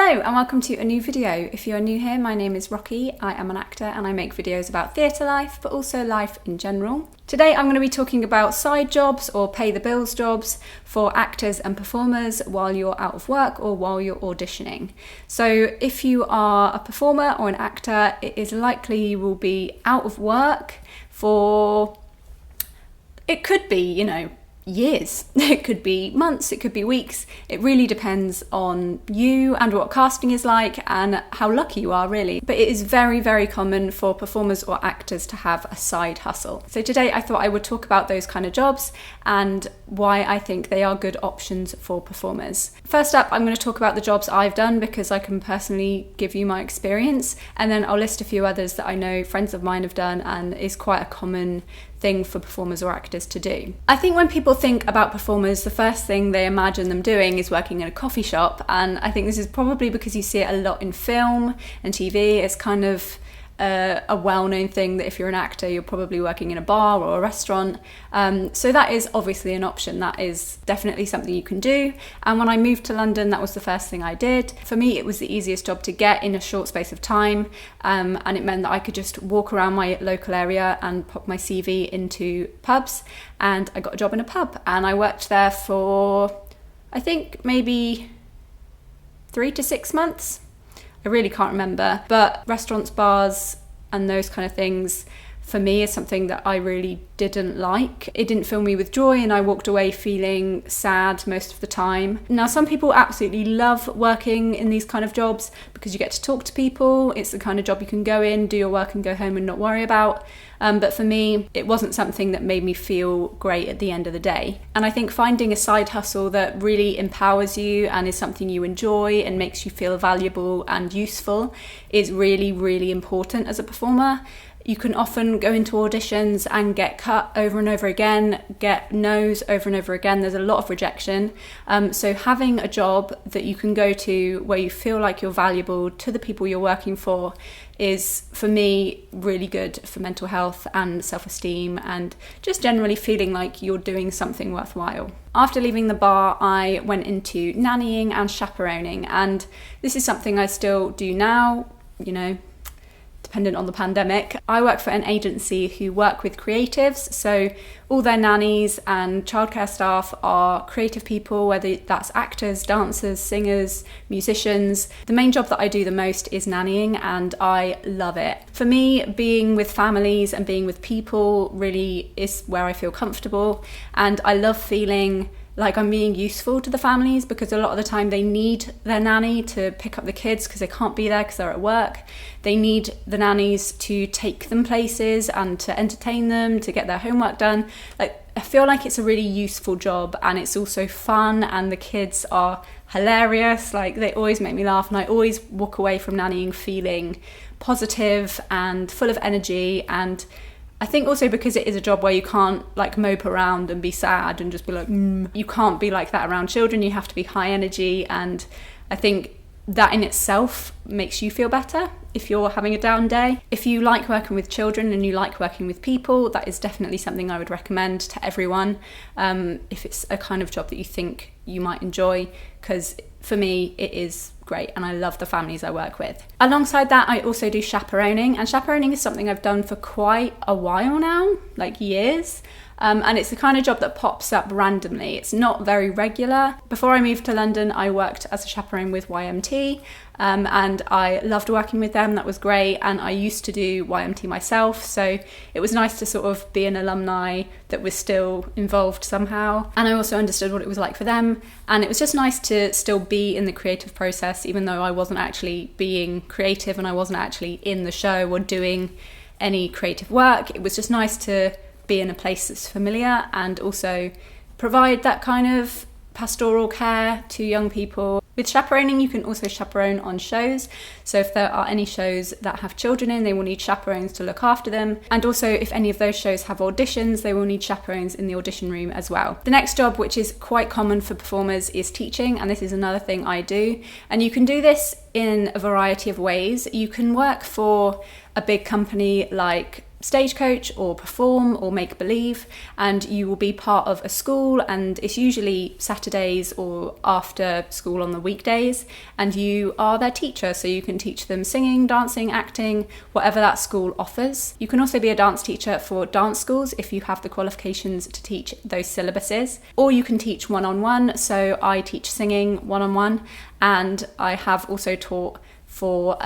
Hello and welcome to a new video. If you are new here, my name is Rocky. I am an actor and I make videos about theatre life, but also life in general. Today I'm going to be talking about side jobs or pay the bills jobs for actors and performers while you're out of work or while you're auditioning. So if you are a performer or an actor, it is likely you will be out of work for, it could be, years. It could be months, it could be weeks. It really depends on you and what casting is like and how lucky you are, really. But it is very, very common for performers or actors to have a side hustle. So today I thought I would talk about those kind of jobs and why I think they are good options for performers. First up, I'm going to talk about the jobs I've done because I can personally give you my experience, and then I'll list a few others that I know friends of mine have done and is quite a common thing for performers or actors to do. I think when people think about performers, the first thing they imagine them doing is working in a coffee shop, and I think this is probably because you see it a lot in film and TV. It's kind of a well-known thing that if you're an actor, you're probably working in a bar or a restaurant. So that is obviously an option. That is definitely something you can do. And when I moved to London, that was the first thing I did. For me, it was the easiest job to get in a short space of time. And it meant that I could just walk around my local area and pop my CV into pubs. And I got a job in a pub and I worked there for, I think, maybe 3 to 6 months. I really can't remember, but restaurants, bars, and those kind of things for me is something that I really didn't like. It didn't fill me with joy and I walked away feeling sad most of the time. Now, some people absolutely love working in these kind of jobs because you get to talk to people. It's the kind of job you can go in, do your work and go home and not worry about. But for me, it wasn't something that made me feel great at the end of the day. And I think finding a side hustle that really empowers you and is something you enjoy and makes you feel valuable and useful is really, really important as a performer. You can often go into auditions and get cut over and over again, get no's over and over again. There's a lot of rejection. So having a job that you can go to where you feel like you're valuable to the people you're working for is, for me, really good for mental health and self-esteem and just generally feeling like you're doing something worthwhile. After leaving the bar, I went into nannying and chaperoning, and this is something I still do now, dependent on the pandemic. I work for an agency who work with creatives, so all their nannies and childcare staff are creative people, whether that's actors, dancers, singers, musicians. The main job that I do the most is nannying, and I love it. For me, being with families and being with people really is where I feel comfortable, and I love feeling like I'm being useful to the families because a lot of the time they need their nanny to pick up the kids because they can't be there because they're at work. They need the nannies to take them places and to entertain them, to get their homework done. I feel like it's a really useful job and it's also fun and the kids are hilarious. They always make me laugh and I always walk away from nannying feeling positive and full of energy. And I think also because it is a job where you can't mope around and be sad and just be like, You can't be like that around children. You have to be high energy. And I think that in itself makes you feel better if you're having a down day. If you like working with children and you like working with people, that is definitely something I would recommend to everyone if it's a kind of job that you think you might enjoy, because for me it is great and I love the families I work with. Alongside that, I also do chaperoning, and chaperoning is something I've done for quite a while now, years. And it's the kind of job that pops up randomly. It's not very regular. Before I moved to London, I worked as a chaperone with YMT, and I loved working with them. That was great. And I used to do YMT myself, so it was nice to sort of be an alumni that was still involved somehow. And I also understood what it was like for them. And it was just nice to still be in the creative process, even though I wasn't actually being creative and I wasn't actually in the show or doing any creative work. It was just nice to be in a place that's familiar and also provide that kind of pastoral care to young people. With chaperoning, you can also chaperone on shows. So if there are any shows that have children in, they will need chaperones to look after them. And also if any of those shows have auditions, they will need chaperones in the audition room as well. The next job, which is quite common for performers, is teaching. And this is another thing I do. And you can do this in a variety of ways. You can work for a big company like stagecoach or perform or make believe, and you will be part of a school, and it's usually Saturdays or after school on the weekdays, and you are their teacher, so you can teach them singing, dancing, acting, whatever that school offers. You can also be a dance teacher for dance schools if you have the qualifications to teach those syllabuses, or you can teach one-on-one. So I teach singing one-on-one, and I have also taught for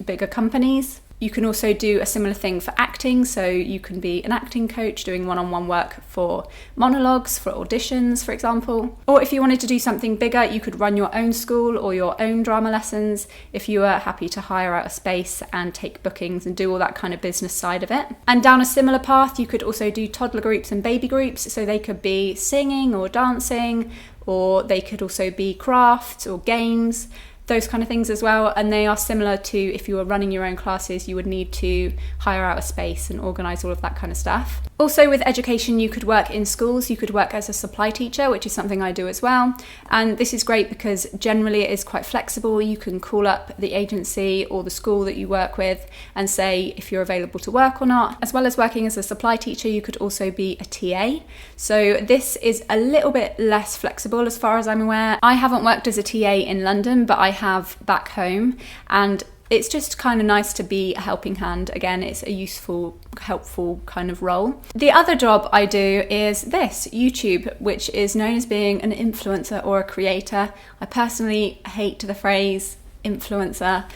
bigger companies. You can also do a similar thing for acting, so you can be an acting coach doing one-on-one work for monologues, for auditions, for example. Or if you wanted to do something bigger, you could run your own school or your own drama lessons if you were happy to hire out a space and take bookings and do all that kind of business side of it. And down a similar path, you could also do toddler groups and baby groups, so they could be singing or dancing, or they could also be crafts or games, those kind of things as well. And they are similar to if you were running your own classes, you would need to hire out a space and organise all of that kind of stuff. Also with education, you could work in schools, you could work as a supply teacher, which is something I do as well. And this is great because generally it is quite flexible. You can call up the agency or the school that you work with and say if you're available to work or not. As well as working as a supply teacher, you could also be a TA. So this is a little bit less flexible as far as I'm aware. I haven't worked as a TA in London, but I have back home, and it's just kind of nice to be a helping hand. Again, it's a useful, helpful kind of role. The other job I do is this, YouTube, which is known as being an influencer or a creator. I personally hate the phrase influencer,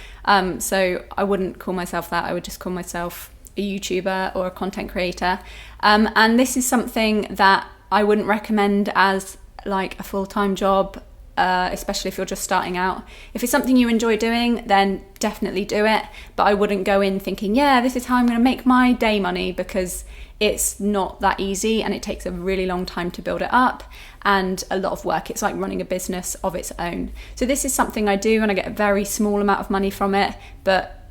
so I wouldn't call myself that. I would just call myself a YouTuber or a content creator. And this is something that I wouldn't recommend as like a full-time job, especially if you're just starting out. If it's something you enjoy doing, then definitely do it. But I wouldn't go in thinking, yeah, this is how I'm going to make my day money, because it's not that easy and it takes a really long time to build it up and a lot of work. It's like running a business of its own. So this is something I do and I get a very small amount of money from it. But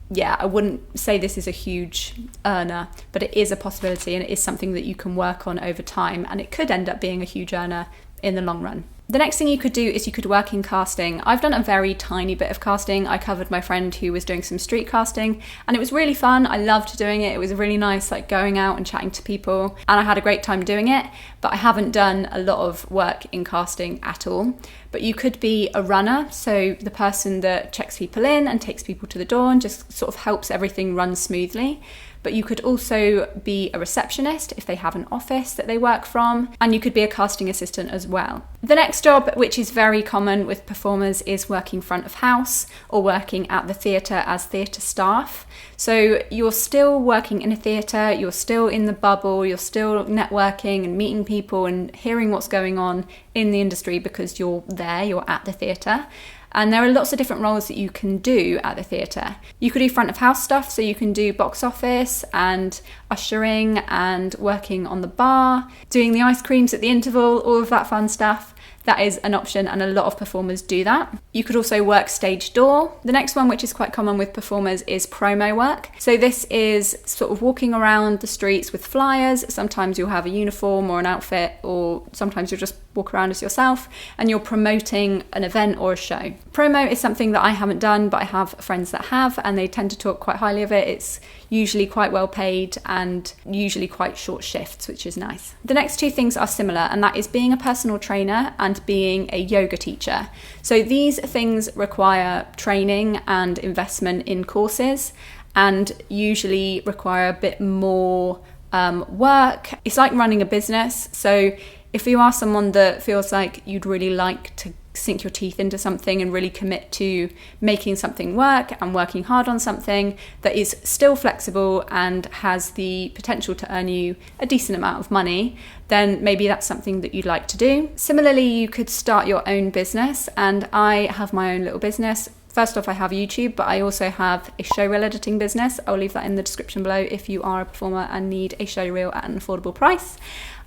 yeah, I wouldn't say this is a huge earner, but it is a possibility and it is something that you can work on over time, and it could end up being a huge earner in the long run. The next thing you could do is you could work in casting. I've done a very tiny bit of casting. I covered my friend who was doing some street casting, and it was really fun. I loved doing it. It was really nice, like going out and chatting to people, and I had a great time doing it, but I haven't done a lot of work in casting at all. But you could be a runner, so the person that checks people in and takes people to the door and just sort of helps everything run smoothly. But you could also be a receptionist if they have an office that they work from, and you could be a casting assistant as well. The next job, which is very common with performers, is working front of house or working at the theatre as theatre staff. So you're still working in a theatre, you're still in the bubble, you're still networking and meeting people and hearing what's going on in the industry because you're there, you're at the theatre. And there are lots of different roles that you can do at the theatre. You could do front of house stuff, so you can do box office and ushering and working on the bar, doing the ice creams at the interval, all of that fun stuff. That is an option, and a lot of performers do that. You could also work stage door. The next one, which is quite common with performers, is promo work. So this is sort of walking around the streets with flyers. Sometimes you'll have a uniform or an outfit, or sometimes you'll just walk around as yourself and you're promoting an event or a show. Promo is something that I haven't done, but I have friends that have, and they tend to talk quite highly of it. It's usually quite well paid and usually quite short shifts, which is nice. The next two things are similar, and that is being a personal trainer and being a yoga teacher. So these things require training and investment in courses, and usually require a bit more work. It's like running a business. So if you are someone that feels like you'd really like to sink your teeth into something and really commit to making something work and working hard on something that is still flexible and has the potential to earn you a decent amount of money, then maybe that's something that you'd like to do. Similarly, you could start your own business, and I have my own little business. First off, I have YouTube, but I also have a showreel editing business. I'll leave that in the description below if you are a performer and need a showreel at an affordable price.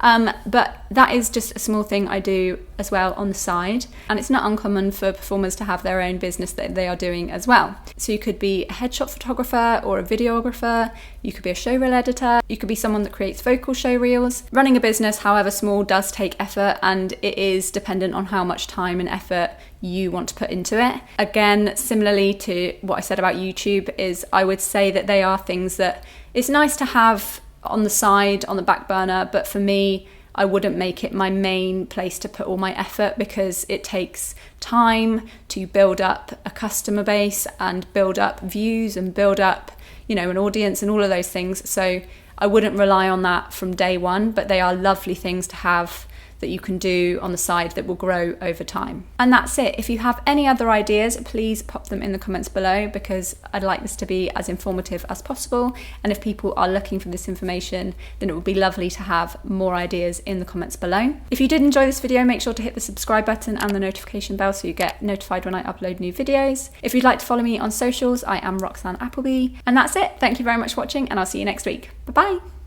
But that is just a small thing I do as well on the side, and it's not uncommon for performers to have their own business that they are doing as well. So you could be a headshot photographer or a videographer, you could be a showreel editor, you could be someone that creates vocal showreels. Running a business, however small, does take effort, and it is dependent on how much time and effort you want to put into it. Again, similarly to what I said about YouTube, is I would say that they are things that It's nice to have on the side, on the back burner, but for me, I wouldn't make it my main place to put all my effort, because it takes time to build up a customer base and build up views and build up, you know, an audience and all of those things. So I wouldn't rely on that from day one, but they are lovely things to have that you can do on the side that will grow over time. And that's it. If you have any other ideas, please pop them in the comments below, because I'd like this to be as informative as possible. And if people are looking for this information, then it would be lovely to have more ideas in the comments below. If you did enjoy this video, make sure to hit the subscribe button and the notification bell so you get notified when I upload new videos. If you'd like to follow me on socials, I am RockyApplebee. And that's it. Thank you very much for watching, and I'll see you next week. Bye-bye.